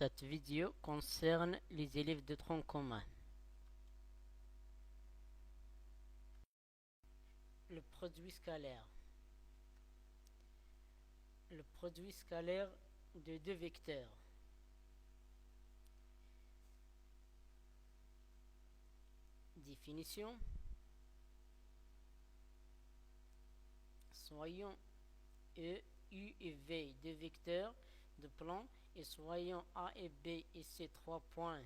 Cette vidéo concerne les élèves de tronc commun. Le produit scalaire. Le produit scalaire de deux vecteurs. Définition. Soyons E, U et V deux vecteurs de plan et soyons A et B et C trois points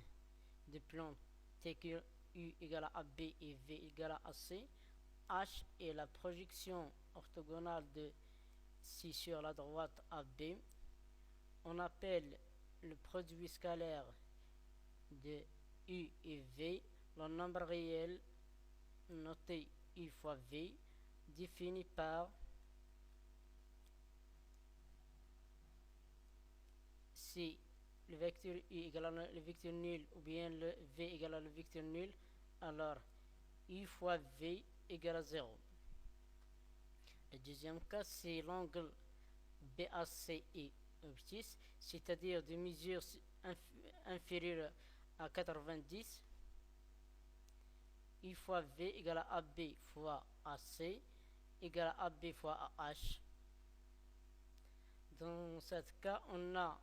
de plan tels que U égale à AB et V égale à AC. H est la projection orthogonale de C sur la droite AB. On appelle le produit scalaire de U et V le nombre réel noté U fois V défini par si le vecteur U égale à le vecteur nul ou bien le V égale à le vecteur nul, alors U fois V égale à 0. Le deuxième cas, c'est l'angle BAC est obtus, c'est-à-dire de mesure inférieure à 90. U fois V égale à AB fois AC égale à AB fois AH. Dans ce cas, on a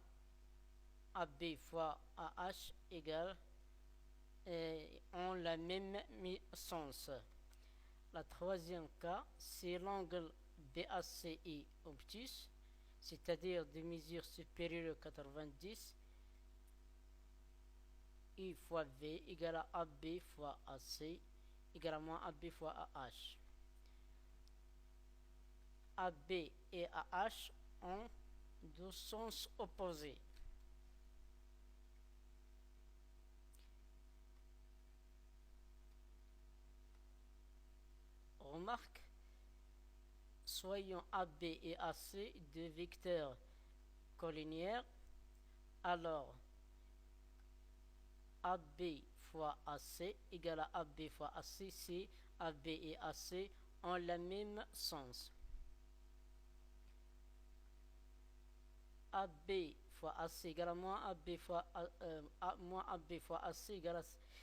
AB fois AH égale ont le même sens. Le troisième cas, c'est l'angle BAC est obtus, c'est-à-dire de mesure supérieure à 90. U fois V égale à AB fois AC également AB fois AH. AB et AH ont deux sens opposés. Remarque, soyons AB et AC deux vecteurs collinéaires, alors AB fois AC égale à AB fois AC si AB et AC ont le même sens. AB fois AC égale à moins AB fois AC égale à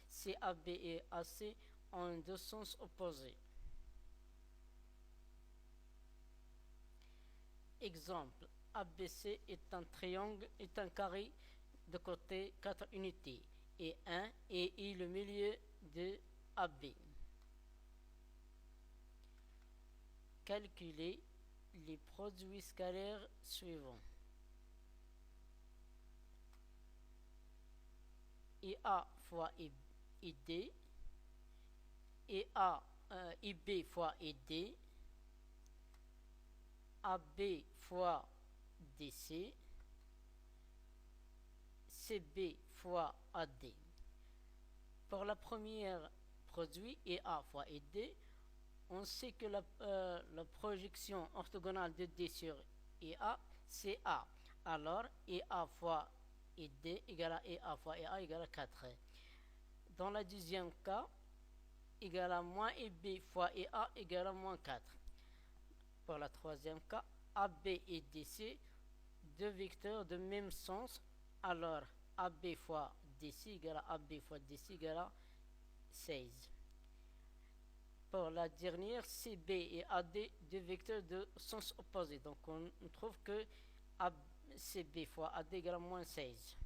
si AB et AC ont deux sens opposés. Exemple, ABC est un triangle, est un carré de côté 4 unités et 1 et I le milieu de AB. Calculez les produits scalaires suivants. IA fois ID, IB fois ID, AB fois DC, CB fois AD. Pour la première produit IA fois ID, on sait que la projection orthogonale de D sur IA, c'est A. Alors, IA fois ID égale à IA fois IA égale à 4. Dans le deuxième cas, égale à moins IB fois IA égale à moins 4. Pour le troisième cas, AB et DC, deux vecteurs de même sens, alors AB fois DC égale à AB fois DC égale à 16. Pour la dernière, CB et AD, deux vecteurs de sens opposé. Donc on trouve que CB fois AD égale à moins 16.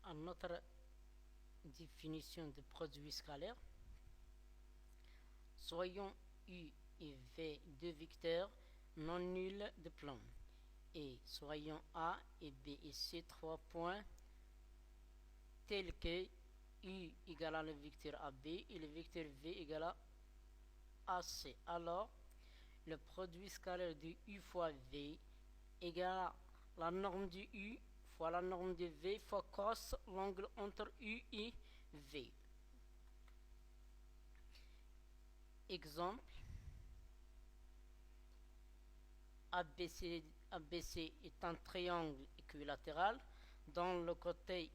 À notre définition de produit scalaire, soyons U et V deux vecteurs non nuls de plan et soyons A et B et C trois points tels que U égale à le vecteur AB et le vecteur V égale à AC. Alors, le produit scalaire de U fois V égale à la norme de U fois la norme de V fois cos l'angle entre U et V. Exemple, ABC est un triangle équilatéral dont le côté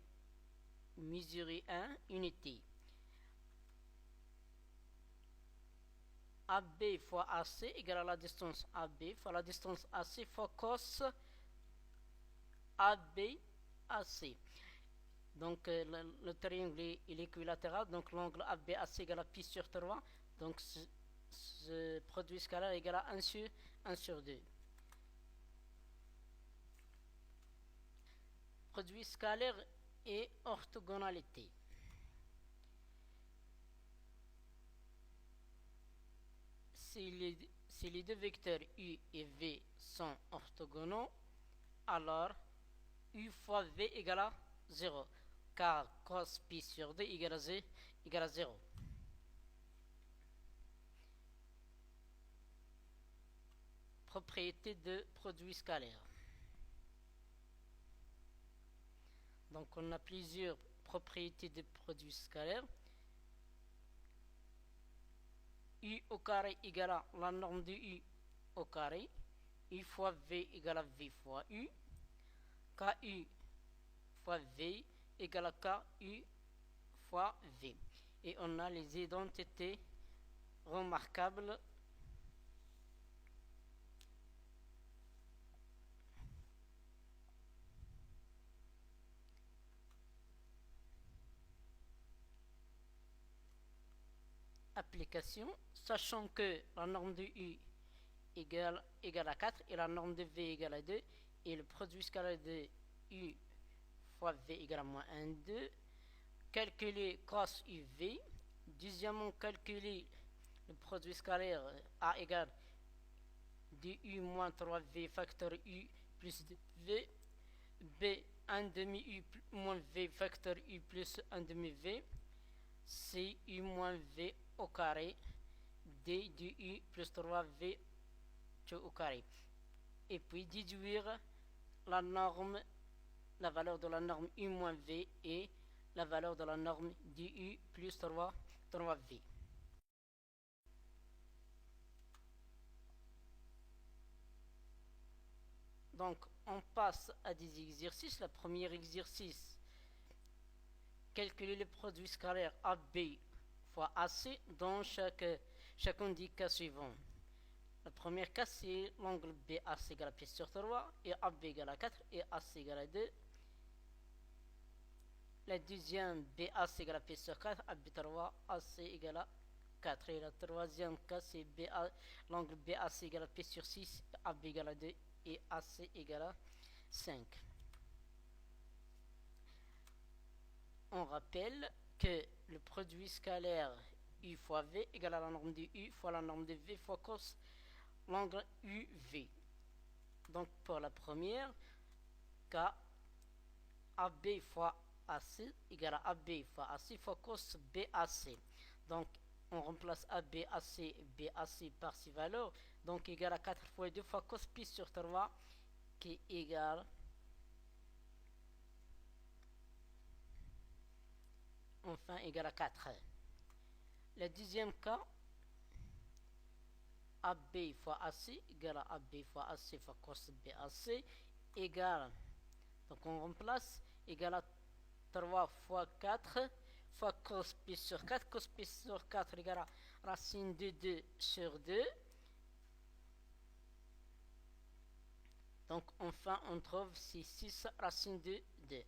mesuré 1 unité. AB fois AC égale à la distance AB fois la distance AC fois cos ABAC. Donc le triangle est équilatéral, donc l'angle ABAC égale à pi sur 3. Donc ce produit scalaire égale à 1 sur 2. Produit scalaire et orthogonalité. Si les deux vecteurs U et V sont orthogonaux, alors U fois V égale à 0, car cos pi sur 2 égale à 0. Propriété de produit scalaire. Donc on a plusieurs propriétés de produits scalaires. U au carré égale à la norme de U au carré. U fois V égale à V fois U. KU fois V égale à KU fois V. Et on a les identités remarquables. Application, sachant que la norme de U égale à 4 et la norme de V égale à 2 et le produit scalaire de U fois V égale à moins 1, 2. Calculer cos UV. Deuxièmement, calculer le produit scalaire A égale du U moins 3V facteur U plus V. B 1 demi U moins V facteur U plus 1 demi V. C U moins V au carré. D du U plus 3V au carré. Et puis déduire la valeur de la norme U moins V et la valeur de la norme du U plus 3V. Donc on passe à des exercices. Le premier exercice, calculer le produit scalaire AB fois AC dans chacun des cas suivants. Le premier cas, c'est l'angle BAC égale à pi sur 3 et AB égale à 4 et AC égale à 2. Le deuxième, BAC égale à pi sur 4, AB 3, AC égale à 4. Et le troisième cas, c'est l'angle BAC égale à pi sur 6, AB égale à 2 et AC égale à 5. On rappelle que le produit scalaire U fois V égale à la norme de U fois la norme de V fois cos l'angle UV. Donc pour la première, cas AB fois AC égale à AB fois AC fois cos BAC. Donc on remplace AB, AC, BAC par ces valeurs. Donc égale à 4 fois 2 fois cos pi sur 3 qui est égal enfin égal à 4. Le deuxième cas, AB fois AC égale à AB fois AC fois cos BAC égale, donc on remplace, égale à 3 fois 4 fois cos pi sur 4. Cos pi sur 4 égale à racine de 2 sur 2. Donc enfin on trouve 6 racine de 2.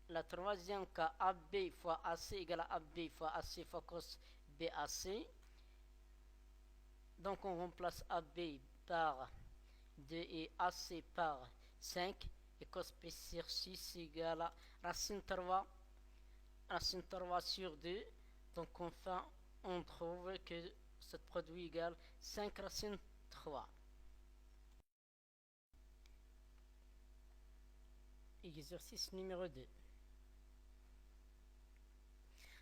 La troisième cas, AB fois AC égale à AB fois AC fois cos BAC. Donc on remplace AB par 2 et AC par 5. Et cos P sur 6 égale à racine 3 sur 2. Donc enfin on trouve que ce produit égale 5 racine 3. Exercice numéro 2.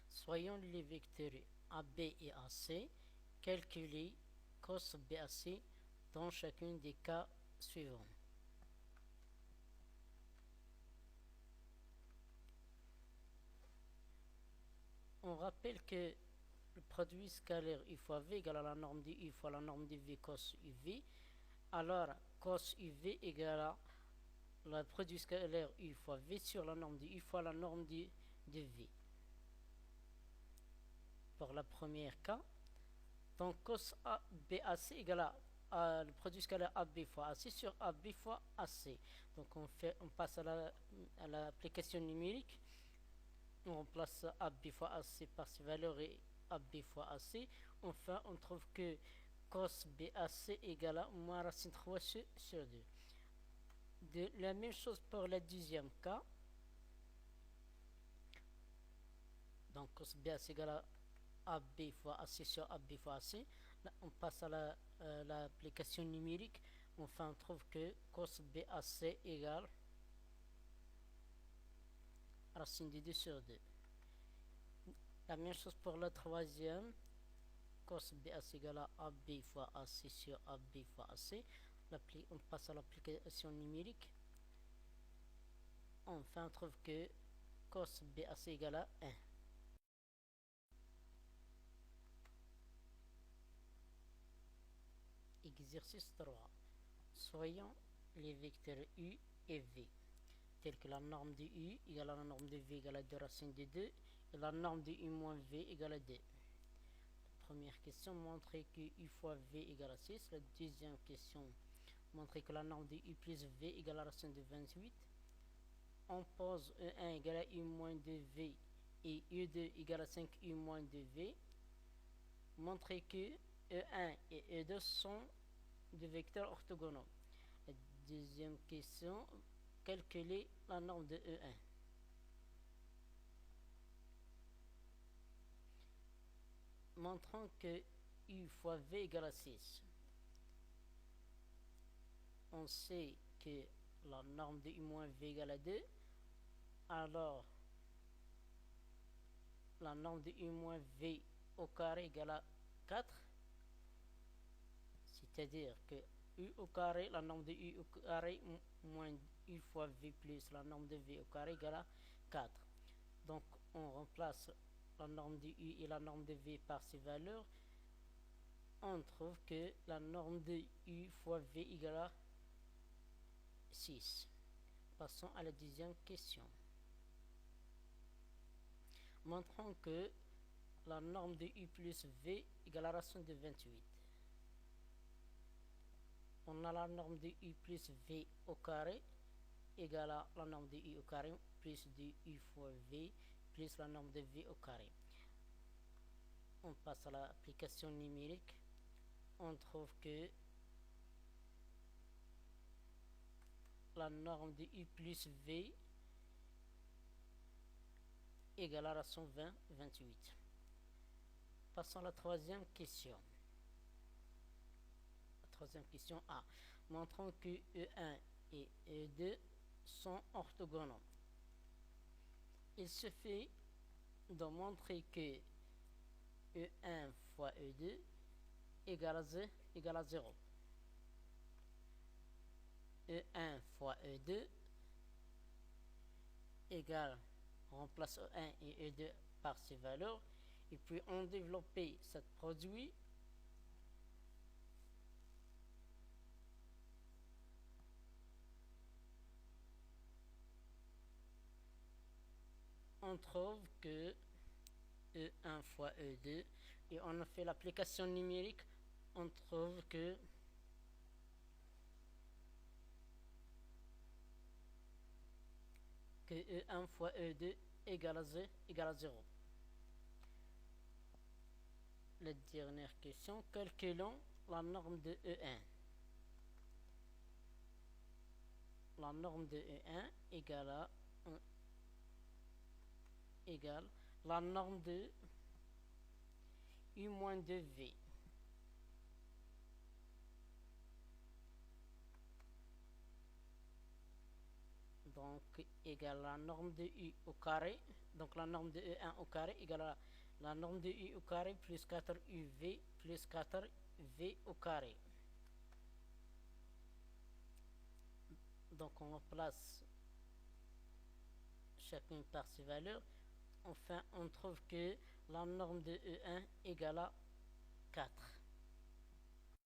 Soyons les vecteurs AB et AC, calculer cos BAC dans chacun des cas suivants. On rappelle que le produit scalaire U fois V égale à la norme de U fois la norme de V cos UV. Alors cos UV égale à le produit scalaire U fois V sur la norme de U fois la norme de V. Pour le premier cas, donc cos BAC égale à le produit scalaire AB fois AC sur AB fois AC. Donc on passe à l'application numérique. On remplace AB fois AC par ses valeurs et AB fois AC. Enfin, on trouve que cos BAC égale à moins racine 3 sur 2. La même chose pour le deuxième cas. Donc cos BAC égale à AB fois AC sur AB fois AC. Là, on passe à l'application numérique. Enfin, on trouve que cos BAC égale racine de 2 sur 2. La même chose pour le troisième. Cos BAC égale à AB fois AC sur AB fois AC. On passe à l'application numérique. Enfin, on trouve que cos BAC égale à 1. Exercice 3. Soyons les vecteurs U et V, tels que la norme de U égale à la norme de V égale à 2 racine de 2 et la norme de U moins V égale à 2. Première question, montrer que U fois V égale à 6. La deuxième question, montrer que la norme de U plus V égale à la racine de 28. On pose E1 égale à U moins 2V et E2 égale à 5U moins 2V. Montrer que E1 et E2 sont des vecteurs orthogonaux. La deuxième question, calculer la norme de E1. Montrons que U fois V égale à 6. On sait que la norme de U moins V égale à 2. Alors, la norme de U moins V au carré égale à 4. C'est-à-dire que U au carré, la norme de U au carré moins U fois V plus la norme de V au carré égale à 4. Donc, on remplace la norme de U et la norme de V par ces valeurs. On trouve que la norme de U fois V égale à 6. Passons à la deuxième question. Montrons que la norme de U plus V égale à la racine de 28. On a la norme de U plus V au carré égale à la norme de U au carré plus de U fois V plus la norme de V au carré. On passe à l'application numérique. On trouve que la norme de U plus V égale à la racine 28. Passons à la troisième question. Troisième question A. Montrons que E1 et E2 sont orthogonaux. Il suffit de montrer que E1 fois E2 égale à 0. E1 fois E2 égale, on remplace E1 et E2 par ces valeurs, et puis on développe ce produit. On trouve que E1 fois E2, et on a fait l'application numérique, on trouve que E1 fois E2 égale à 0. La dernière question, calculons la norme de E1. La norme de E1 égale la norme de U moins 2V. Donc, égale la norme de U au carré. Donc, la norme de E1 au carré égale à la norme de U au carré plus 4UV plus 4V au carré. Donc, on remplace chacune par ses valeurs. Enfin, on trouve que la norme de E1 égale à 4.